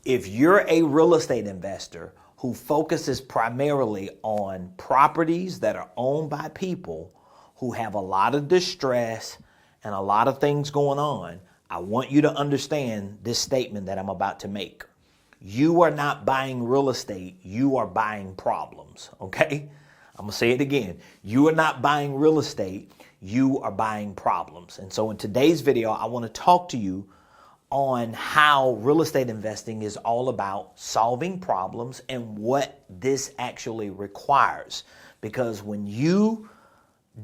If you're a real estate investor who focuses primarily on properties that are owned by people who have a lot of distress and a lot of things going on, I want you to understand this statement that I'm about to make. You are not buying real estate, you are buying problems, okay? I'm gonna say it again. You are not buying real estate, you are buying problems. And so in today's video, I wanna talk to you on how real estate investing is all about solving problems and what this actually requires. Because when you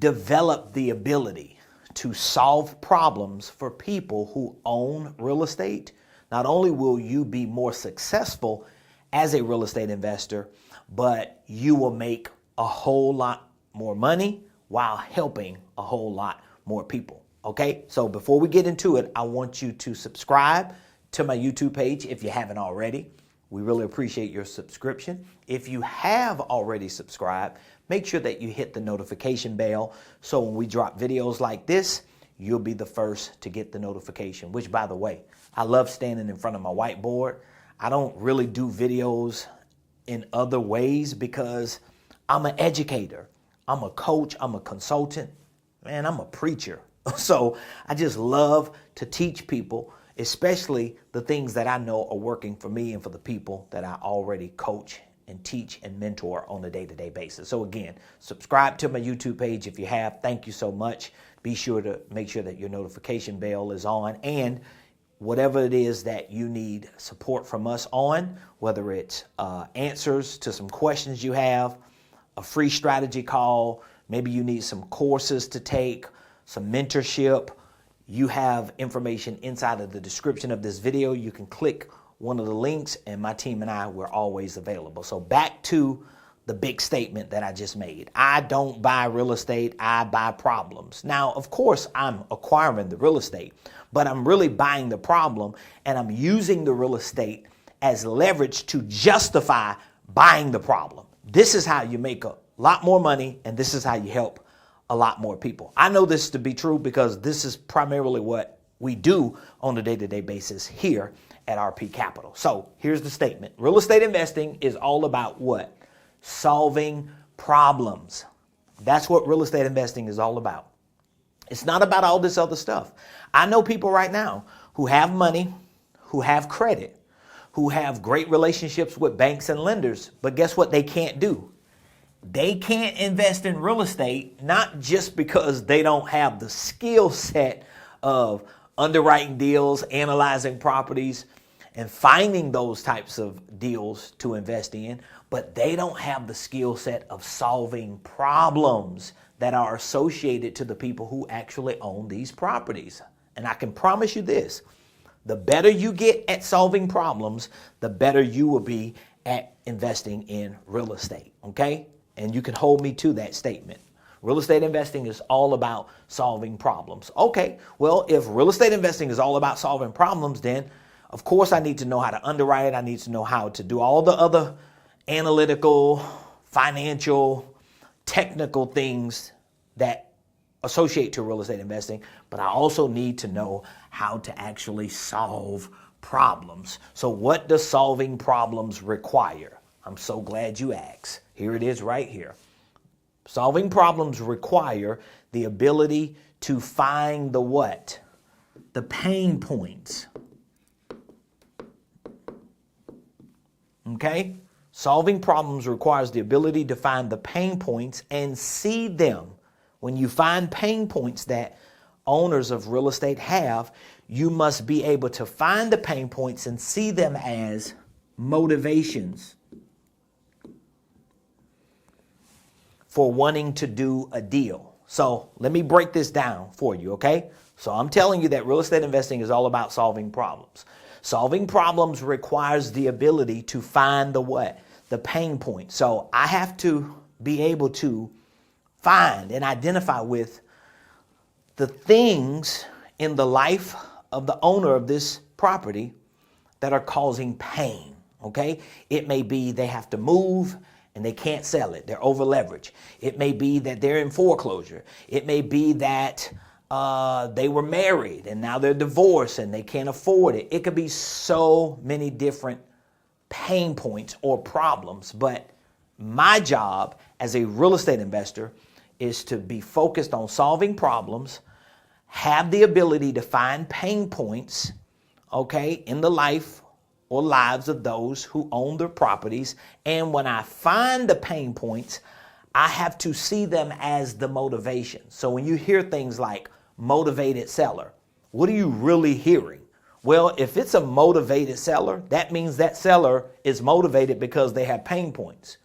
develop the ability to solve problems for people who own real estate, not only will you be more successful as a real estate investor, but you will make a whole lot more money while helping a whole lot more people. Okay, so before we get into it, I want you to subscribe to my YouTube page if you haven't already. We really appreciate your subscription. If you have already subscribed, make sure that you hit the notification bell so when we drop videos like this, you'll be the first to get the notification, which, by the way, I love standing in front of my whiteboard. I don't really do videos in other ways because I'm an educator, I'm a coach, I'm a consultant, man, I'm a preacher. So I just love to teach people, especially the things that I know are working for me and for the people that I already coach and teach and mentor on a day-to-day basis. So again, subscribe to my YouTube page if you have. Thank you so much. Be sure to make sure that your notification bell is on, and whatever it is that you need support from us on, whether it's answers to some questions you have, a free strategy call, maybe you need some courses to take, some mentorship, you have information inside of the description of this video. You can click one of the links and my team and I, we're always available. So back to the big statement that I just made. I don't buy real estate, I buy problems. Now, of course, I'm acquiring the real estate, but I'm really buying the problem and I'm using the real estate as leverage to justify buying the problem. This is how you make a lot more money and this is how you help a lot more people. I know this to be true because this is primarily what we do on a day-to-day basis here at RP Capital. So here's the statement. Real estate investing is all about what? Solving problems. That's what real estate investing is all about. It's not about all this other stuff. I know people right now who have money, who have credit, who have great relationships with banks and lenders, but guess what they can't do? They can't invest in real estate, not just because they don't have the skill set of underwriting deals, analyzing properties, and finding those types of deals to invest in, but they don't have the skill set of solving problems that are associated to the people who actually own these properties. And I can promise you this, the better you get at solving problems, the better you will be at investing in real estate, okay? And you can hold me to that statement. Real estate investing is all about solving problems. Okay, well, if real estate investing is all about solving problems, then of course I need to know how to underwrite. I need to know how to do all the other analytical, financial, technical things that associate to real estate investing. But I also need to know how to actually solve problems. So what does solving problems require? I'm so glad you asked. Here it is right here. Solving problems require the ability to find the what? The pain points. Okay? Solving problems requires the ability to find the pain points and see them. When you find pain points that owners of real estate have, you must be able to find the pain points and see them as motivations for wanting to do a deal. So let me break this down for you, okay? So I'm telling you that real estate investing is all about solving problems. Solving problems requires the ability to find the what? The pain point. So I have to be able to find and identify with the things in the life of the owner of this property that are causing pain, okay? It may be they have to move and they can't sell it. They're over leveraged. It may be that they're in foreclosure. It may be that they were married and now they're divorced and they can't afford it. It could be so many different pain points or problems. But my job as a real estate investor is to be focused on solving problems, have the ability to find pain points, okay, in the life or lives of those who own their properties. And when I find the pain points, I have to see them as the motivation. So when you hear things like motivated seller, what are you really hearing? Well, if it's a motivated seller, that means that seller is motivated because they have pain points.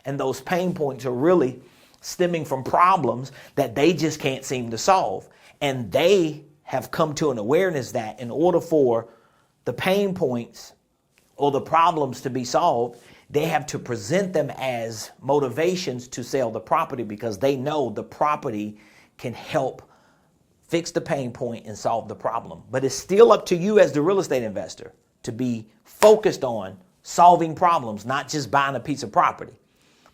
And those pain points are really stemming from problems that they just can't seem to solve. And they have come to an awareness that in order for the pain points or the problems to be solved, they have to present them as motivations to sell the property because they know the property can help fix the pain point and solve the problem. But it's still up to you as the real estate investor to be focused on solving problems, not just buying a piece of property,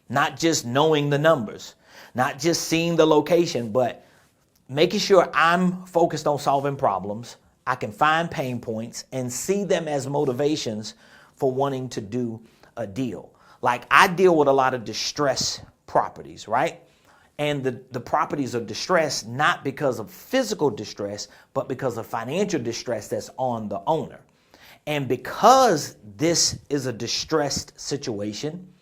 not just knowing the numbers, not just seeing the location, but making sure I'm focused on solving problems. I can find pain points and see them as motivations for wanting to do a deal. Like I deal with a lot of distress properties, right? And the properties are distressed not because of physical distress, but because of financial distress that's on the owner. And because this is a distressed situation,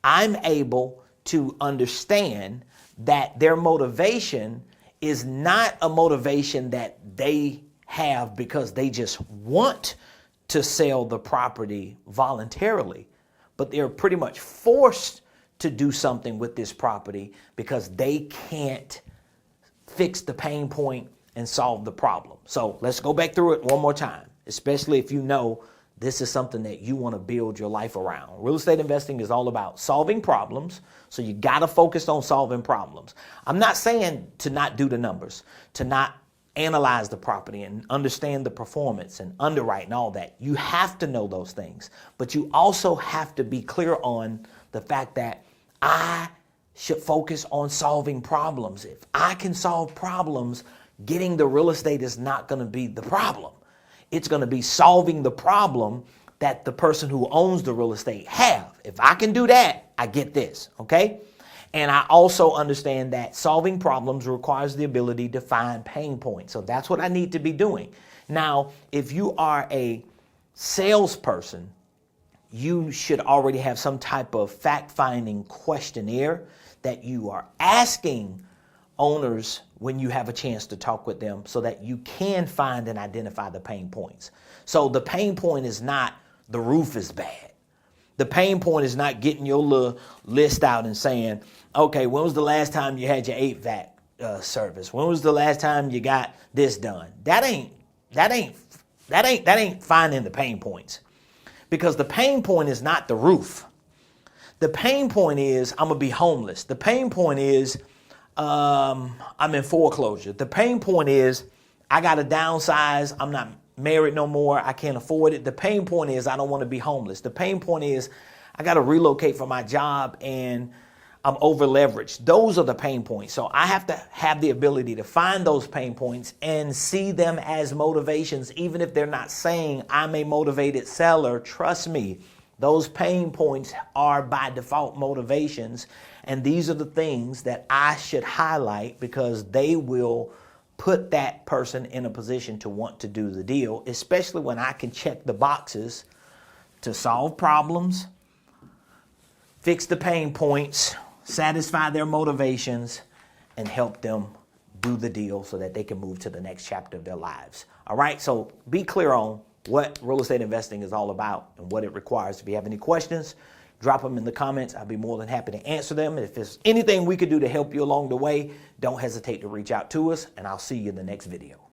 I'm able to understand that their motivation is not a motivation that they have because they just want to sell the property voluntarily, but they're pretty much forced to do something with this property because they can't fix the pain point and solve the problem. So let's go back through it one more time, especially if you know this is something that you want to build your life around. Real estate investing is all about solving problems, so you got to focus on solving problems. I'm not saying to not do the numbers, to not analyze the property and understand the performance and underwrite and all that. You have to know those things, but you also have to be clear on the fact that I should focus on solving problems. If I can solve problems, getting the real estate is not going to be the problem. It's going to be solving the problem that the person who owns the real estate have. If I can do that, I get this, okay? And I also understand that solving problems requires the ability to find pain points. So that's what I need to be doing. Now, if you are a salesperson, you should already have some type of fact-finding questionnaire that you are asking owners when you have a chance to talk with them so that you can find and identify the pain points. So the pain point is not the roof is bad. The pain point is not getting your little list out and saying, okay, when was the last time you had your HVAC service? When was the last time you got this done? That ain't finding the pain points, because the pain point is not the roof. The pain point is I'm gonna be homeless. The pain point is I'm in foreclosure. The pain point is I got to downsize. I'm not married no more. I can't afford it. The pain point is I don't want to be homeless. The pain point is I got to relocate for my job and I'm over leveraged. Those are the pain points. So I have to have the ability to find those pain points and see them as motivations, even if they're not saying I'm a motivated seller. Trust me, those pain points are by default motivations. And these are the things that I should highlight because they will put that person in a position to want to do the deal, especially when I can check the boxes to solve problems, fix the pain points, satisfy their motivations, and help them do the deal so that they can move to the next chapter of their lives. All right, so be clear on what real estate investing is all about and what it requires. If you have any questions, drop them in the comments. I'll be more than happy to answer them. If there's anything we could do to help you along the way, don't hesitate to reach out to us, and I'll see you in the next video.